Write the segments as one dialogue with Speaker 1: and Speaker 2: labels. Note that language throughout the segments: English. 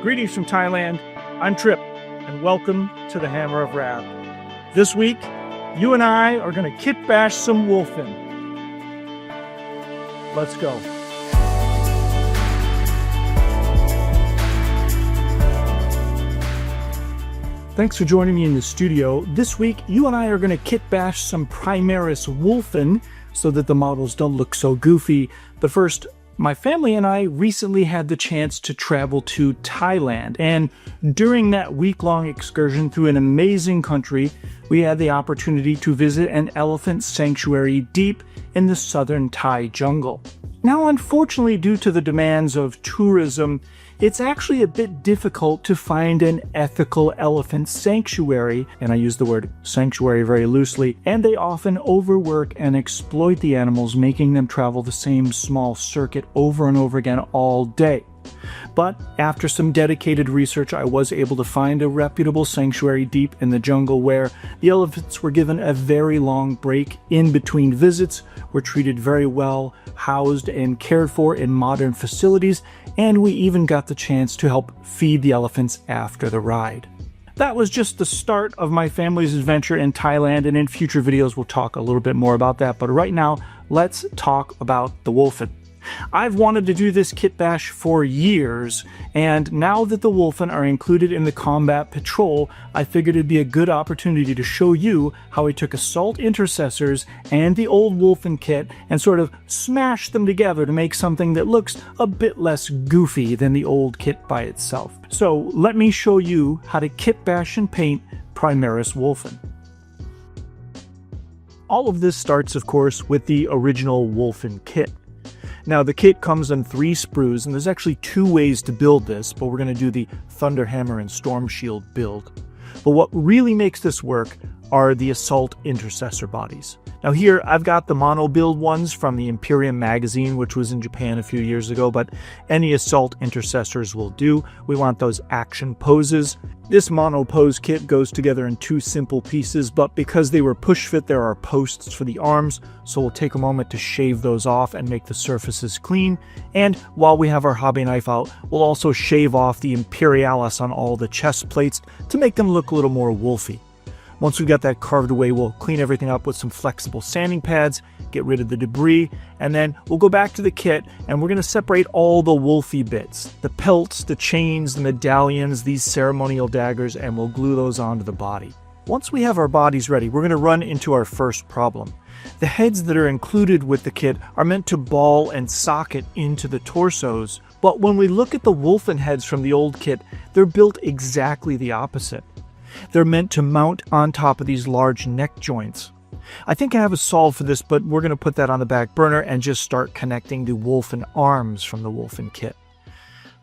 Speaker 1: Greetings from Thailand. I'm Trip, and welcome to the Hammer of Wrath. This week, you and I are going to kit bash some Wulfen. Let's go. Thanks for joining me in the studio. This week, you and I are going to kit bash some primaris Wulfen so that the models don't look so goofy. But first, my family and I recently had the chance to travel to Thailand, and during that week-long excursion through an amazing country, we had the opportunity to visit an elephant sanctuary deep in the southern Thai jungle. Now, unfortunately, due to the demands of tourism, it's actually a bit difficult to find an ethical elephant sanctuary, and I use the word sanctuary very loosely, and they often overwork and exploit the animals, making them travel the same small circuit over and over again all day. But after some dedicated research, I was able to find a reputable sanctuary deep in the jungle where the elephants were given a very long break in between visits, were treated very well, housed and cared for in modern facilities, and we even got the chance to help feed the elephants after the ride. That was just the start of my family's adventure in Thailand, and in future videos we'll talk a little bit more about that, but right now, let's talk about the Wulfen. I've wanted to do this kit bash for years, and now that the Wulfen are included in the combat patrol, I figured it'd be a good opportunity to show you how we took assault intercessors and the old Wulfen kit and sort of smashed them together to make something that looks a bit less goofy than the old kit by itself. So let me show you how to kit bash and paint primaris Wulfen. All of this starts, of course, with the original Wulfen kit. Now, the kit comes in 3 sprues, and there's actually 2 ways to build this, but we're going to do the Thunder Hammer and Storm Shield build. But what really makes this work are the Assault Intercessor bodies. Now here, I've got the mono build ones from the Imperium magazine, which was in Japan a few years ago, but any Assault Intercessors will do. We want those action poses. This mono pose kit goes together in 2 simple pieces, but because they were push fit, there are posts for the arms, so we'll take a moment to shave those off and make the surfaces clean. And while we have our hobby knife out, we'll also shave off the Imperialis on all the chest plates to make them look a little more wolfy. Once we've got that carved away, we'll clean everything up with some flexible sanding pads, get rid of the debris, and then we'll go back to the kit and we're going to separate all the wolfy bits. The pelts, the chains, the medallions, these ceremonial daggers, and we'll glue those onto the body. Once we have our bodies ready, we're going to run into our first problem. The heads that are included with the kit are meant to ball and socket into the torsos, but when we look at the Wulfen heads from the old kit, they're built exactly the opposite. They're meant to mount on top of these large neck joints. I think I have a solve for this, but we're going to put that on the back burner and just start connecting the Wulfen arms from the Wulfen kit.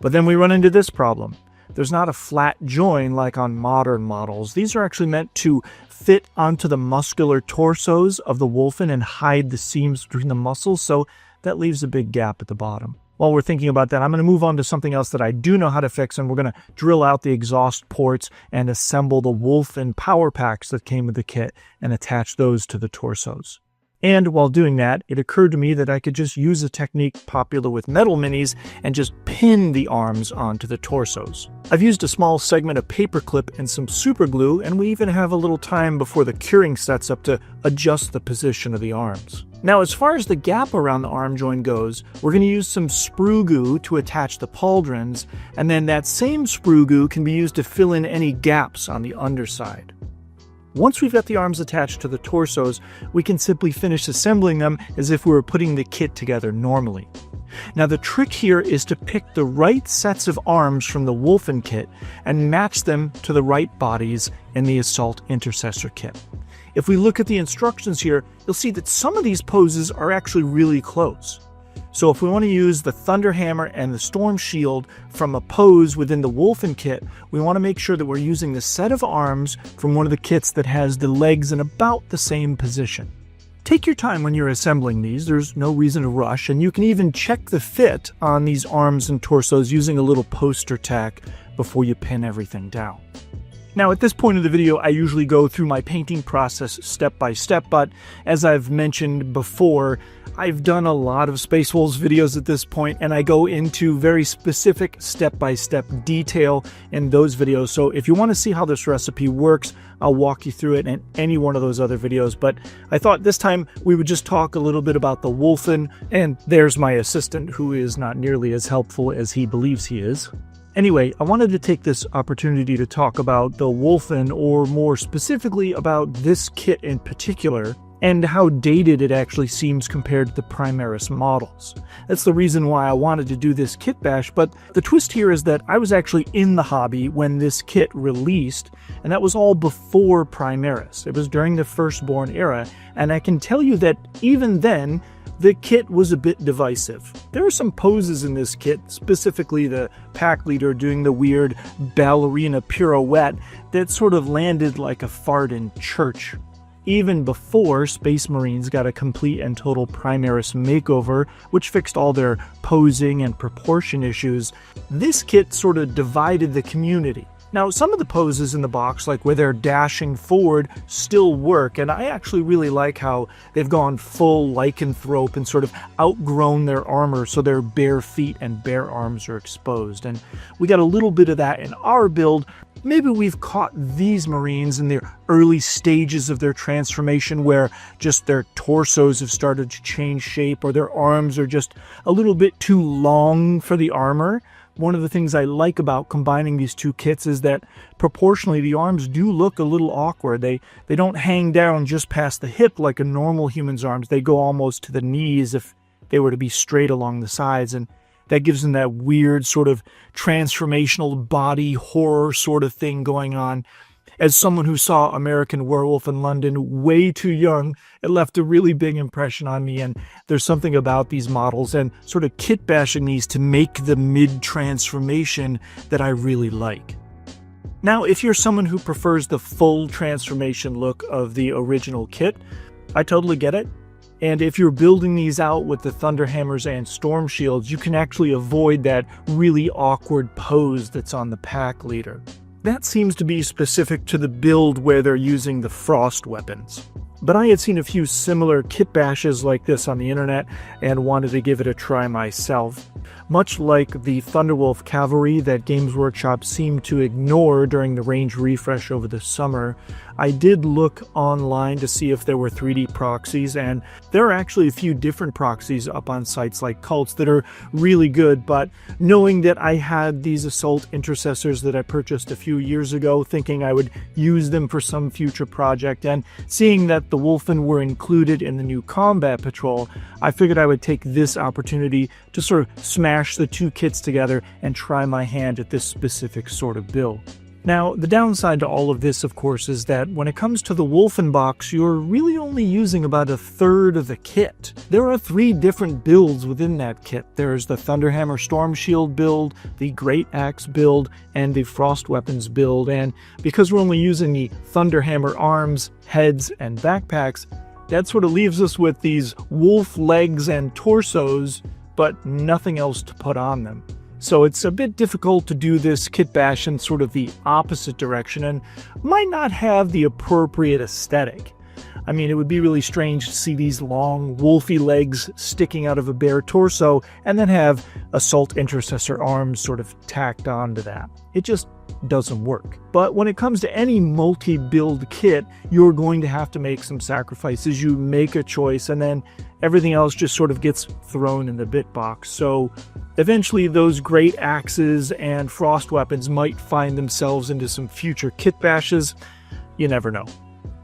Speaker 1: But then we run into this problem. There's not a flat join like on modern models. These are actually meant to fit onto the muscular torsos of the Wulfen and hide the seams between the muscles, so that leaves a big gap at the bottom. While we're thinking about that, I'm going to move on to something else that I do know how to fix, and we're going to drill out the exhaust ports and assemble the Wulfen power packs that came with the kit and attach those to the torsos. And while doing that, it occurred to me that I could just use a technique popular with metal minis and just pin the arms onto the torsos. I've used a small segment of paperclip and some super glue, and we even have a little time before the curing sets up to adjust the position of the arms. Now, as far as the gap around the arm joint goes, we're going to use some sprue goo to attach the pauldrons, and then that same sprue goo can be used to fill in any gaps on the underside. Once we've got the arms attached to the torsos, we can simply finish assembling them as if we were putting the kit together normally. Now, the trick here is to pick the right sets of arms from the Wulfen kit and match them to the right bodies in the Assault Intercessor kit. If we look at the instructions here, you'll see that some of these poses are actually really close. So if we want to use the Thunder Hammer and the Storm Shield from a pose within the Wulfen kit, we want to make sure that we're using the set of arms from one of the kits that has the legs in about the same position. Take your time when you're assembling these, there's no reason to rush, and you can even check the fit on these arms and torsos using a little poster tack before you pin everything down. Now, at this point in the video, I usually go through my painting process step by step, but as I've mentioned before, I've done a lot of Space Wolves videos at this point, and I go into very specific step-by-step detail in those videos. So if you want to see how this recipe works, I'll walk you through it in any one of those other videos. But I thought this time we would just talk a little bit about the Wulfen, and there's my assistant, who is not nearly as helpful as he believes he is. Anyway, I wanted to take this opportunity to talk about the Wulfen, or more specifically about this kit in particular, and how dated it actually seems compared to the primaris models. That's the reason why I wanted to do this kit bash, but the twist here is that I was actually in the hobby when this kit released, and that was all before primaris. It was during the Firstborn era, and I can tell you that even then, the kit was a bit divisive. There are some poses in this kit, specifically the pack leader doing the weird ballerina pirouette that sort of landed like a fart in church. Even before Space Marines got a complete and total primaris makeover, which fixed all their posing and proportion issues, this kit sort of divided the community. Now, some of the poses in the box, like where they're dashing forward, still work, and I actually really like how they've gone full lycanthrope and sort of outgrown their armor so their bare feet and bare arms are exposed. And we got a little bit of that in our build. Maybe we've caught these Marines in the early stages of their transformation where just their torsos have started to change shape, or their arms are just a little bit too long for the armor. One of the things I like about combining these two kits is that proportionally the arms do look a little awkward. They don't hang down just past the hip like a normal human's arms. They go almost to the knees if they were to be straight along the sides, and that gives them that weird sort of transformational body horror sort of thing going on. As someone who saw American Werewolf in London way too young, it left a really big impression on me, and there's something about these models and sort of kit bashing these to make the mid-transformation that I really like. Now, if you're someone who prefers the full transformation look of the original kit, I totally get it. And if you're building these out with the Thunderhammers and Storm Shields, you can actually avoid that really awkward pose that's on the pack leader. That seems to be specific to the build where they're using the frost weapons. But I had seen a few similar kit bashes like this on the internet and wanted to give it a try myself. Much like the Thunderwolf cavalry that Games Workshop seemed to ignore during the range refresh over the summer, I did look online to see if there were 3D proxies, and there are actually a few different proxies up on sites like Cults that are really good, but knowing that I had these Assault Intercessors that I purchased a few years ago, thinking I would use them for some future project, and seeing that the Wulfen were included in the new Combat Patrol, I figured I would take this opportunity to sort of smash the two kits together and try my hand at this specific sort of build. Now, the downside to all of this, of course, is that when it comes to the Wulfen box, you're really only using about a third of the kit. There are 3 different builds within that kit. There's the Thunderhammer Storm Shield build, the Great Axe build, and the Frost Weapons build, and because we're only using the Thunderhammer arms, heads, and backpacks, that sort of leaves us with these wolf legs and torsos, but nothing else to put on them. So it's a bit difficult to do this kit bash in sort of the opposite direction and might not have the appropriate aesthetic. I mean, it would be really strange to see these long, wolfy legs sticking out of a bare torso and then have Assault Intercessor arms sort of tacked onto that. It just doesn't work. But when it comes to any multi-build kit, you're going to have to make some sacrifices. You make a choice and then everything else just sort of gets thrown in the bit box. So eventually those Great Axes and Frost Weapons might find themselves into some future kit bashes. You never know.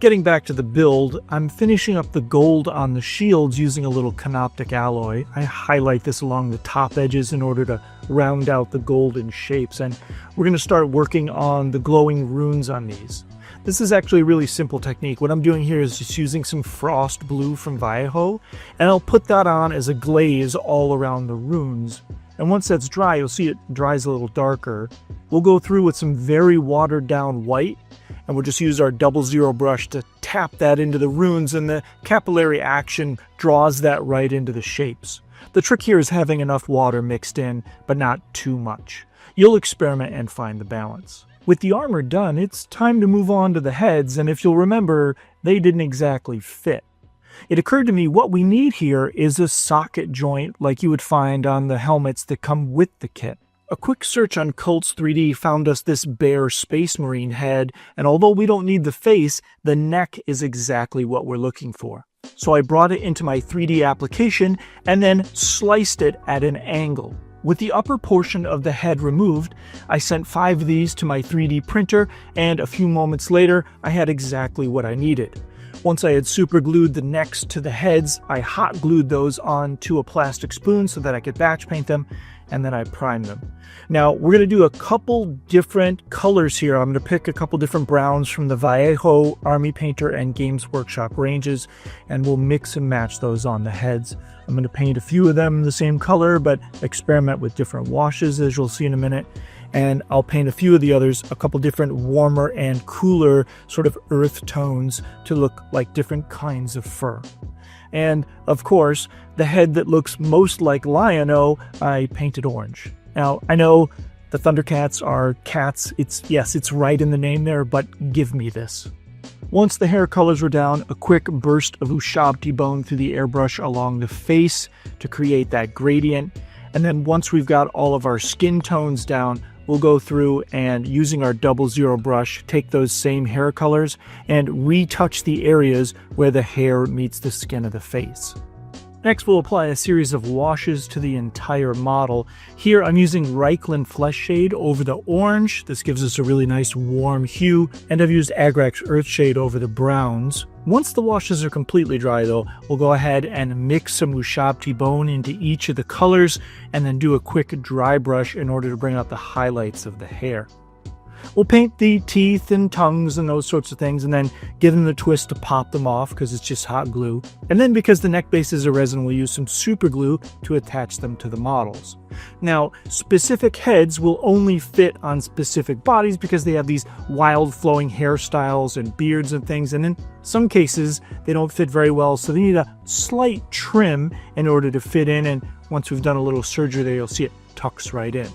Speaker 1: Getting back to the build, I'm finishing up the gold on the shields using a little canoptic alloy. I highlight this along the top edges in order to round out the golden shapes, and we're going to start working on the glowing runes on these. This is actually a really simple technique. What I'm doing here is just using some frost blue from Vallejo, and I'll put that on as a glaze all around the runes. And once that's dry, you'll see it dries a little darker. We'll go through with some very watered down white, and we'll just use our 00 brush to tap that into the runes, and the capillary action draws that right into the shapes. The trick here is having enough water mixed in, but not too much. You'll experiment and find the balance. With the armor done, it's time to move on to the heads, and if you'll remember, they didn't exactly fit. It occurred to me what we need here is a socket joint like you would find on the helmets that come with the kit. A quick search on Cults 3D found us this bare Space Marine head, and although we don't need the face, the neck is exactly what we're looking for. So I brought it into my 3D application and then sliced it at an angle. With the upper portion of the head removed, I sent 5 of these to my 3D printer, and a few moments later, I had exactly what I needed. Once I had super glued the necks to the heads, I hot glued those onto a plastic spoon so that I could batch paint them, and then I primed them. Now, we're going to do a couple different colors here. I'm going to pick a couple different browns from the Vallejo, Army Painter, and Games Workshop ranges, and we'll mix and match those on the heads. I'm going to paint a few of them the same color, but experiment with different washes, as you'll see in a minute. And I'll paint a few of the others, a couple different warmer and cooler sort of earth tones to look like different kinds of fur. And, of course, the head that looks most like Lion-O, I painted orange. Now, I know the Thundercats are cats. It's right in the name there, but give me this. Once the hair colors were down, a quick burst of Ushabti bone through the airbrush along the face to create that gradient. And then once we've got all of our skin tones down, we'll go through and, using our 00 brush, take those same hair colors and retouch the areas where the hair meets the skin of the face. Next, we'll apply a series of washes to the entire model. Here, I'm using Reikland Flesh Shade over the orange. This gives us a really nice warm hue, and I've used Agrax Earth Shade over the browns. Once the washes are completely dry, though, we'll go ahead and mix some Ushabti bone into each of the colors, and then do a quick dry brush in order to bring out the highlights of the hair. We'll paint the teeth and tongues and those sorts of things, and then give them the twist to pop them off because it's just hot glue. And then, because the neck base is a resin, we'll use some super glue to attach them to the models. Now, specific heads will only fit on specific bodies because they have these wild flowing hairstyles and beards and things, and in some cases they don't fit very well, so they need a slight trim in order to fit in, and once we've done a little surgery there, you'll see it tucks right in.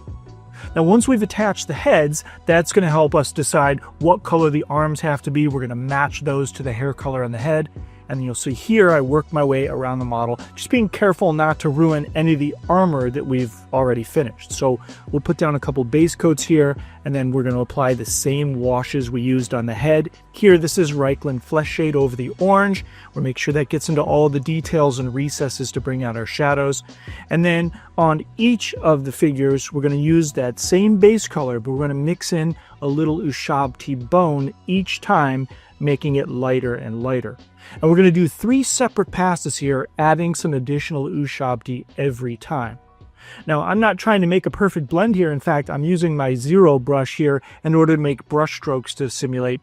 Speaker 1: Now, once we've attached the heads, that's going to help us decide what color the arms have to be. We're going to match those to the hair color on the head. And you'll see here I work my way around the model, just being careful not to ruin any of the armor that we've already finished. So we'll put down a couple base coats here, and then we're going to apply the same washes we used on the head. Here, this is Reikland Flesh Shade over the orange. We'll make sure that gets into all the details and recesses to bring out our shadows. And then on each of the figures, we're going to use that same base color, but we're going to mix in a little Ushabti bone each time, making it lighter and lighter. And we're going to do 3 separate passes here, adding some additional Ushabti every time. Now, I'm not trying to make a perfect blend here. In fact, I'm using my 0 brush here in order to make brush strokes to simulate,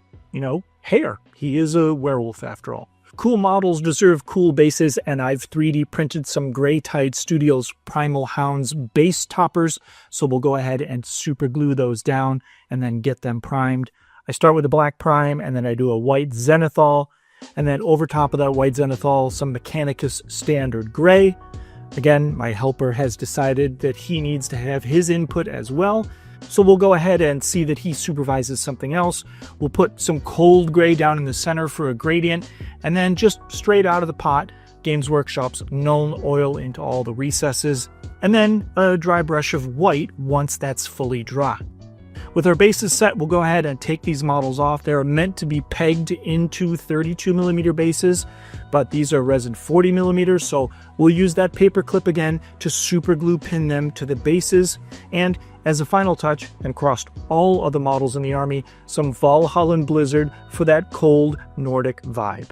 Speaker 1: hair. He is a werewolf after all. Cool models deserve cool bases, and I've 3D printed some Grey Tide Studios Primal Hounds base toppers, so we'll go ahead and super glue those down and then get them primed. I start with a black prime, and then I do a white zenithal, and then over top of that white zenithal, some Mechanicus Standard Gray. Again, my helper has decided that he needs to have his input as well, so we'll go ahead and see that he supervises something else. We'll put some cold gray down in the center for a gradient, and then just straight out of the pot, Games Workshop's Nuln Oil into all the recesses, and then a dry brush of white once that's fully dry. With our bases set, we'll go ahead and take these models off. They're meant to be pegged into 32mm bases, but these are resin 40mm, so we'll use that paper clip again to super glue pin them to the bases. And as a final touch, and across all of the models in the army, some Valhalla Blizzard for that cold Nordic vibe.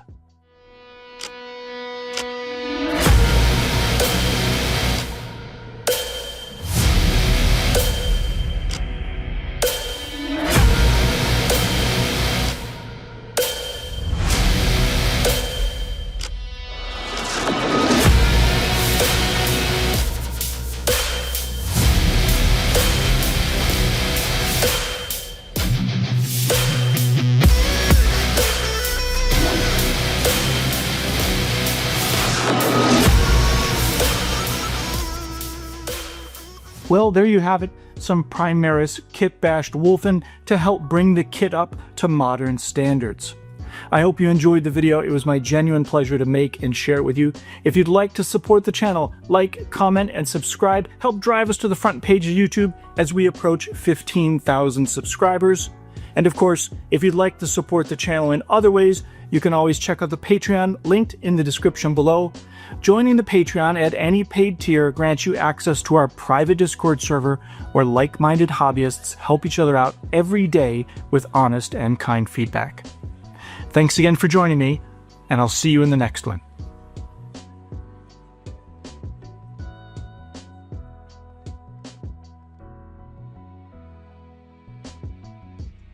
Speaker 1: Well, there you have it. some primaris kit-bashed Wulfen to help bring the kit up to modern standards. I hope you enjoyed the video. It was my genuine pleasure to make and share it with you. If you'd like to support the channel, like, comment, and subscribe. Help drive us to the front page of YouTube as we approach 15,000 subscribers. And of course, if you'd like to support the channel in other ways, you can always check out the Patreon linked in the description below. Joining the Patreon at any paid tier grants you access to our private Discord server where like-minded hobbyists help each other out every day with honest and kind feedback. Thanks again for joining me, and I'll see you in the next one.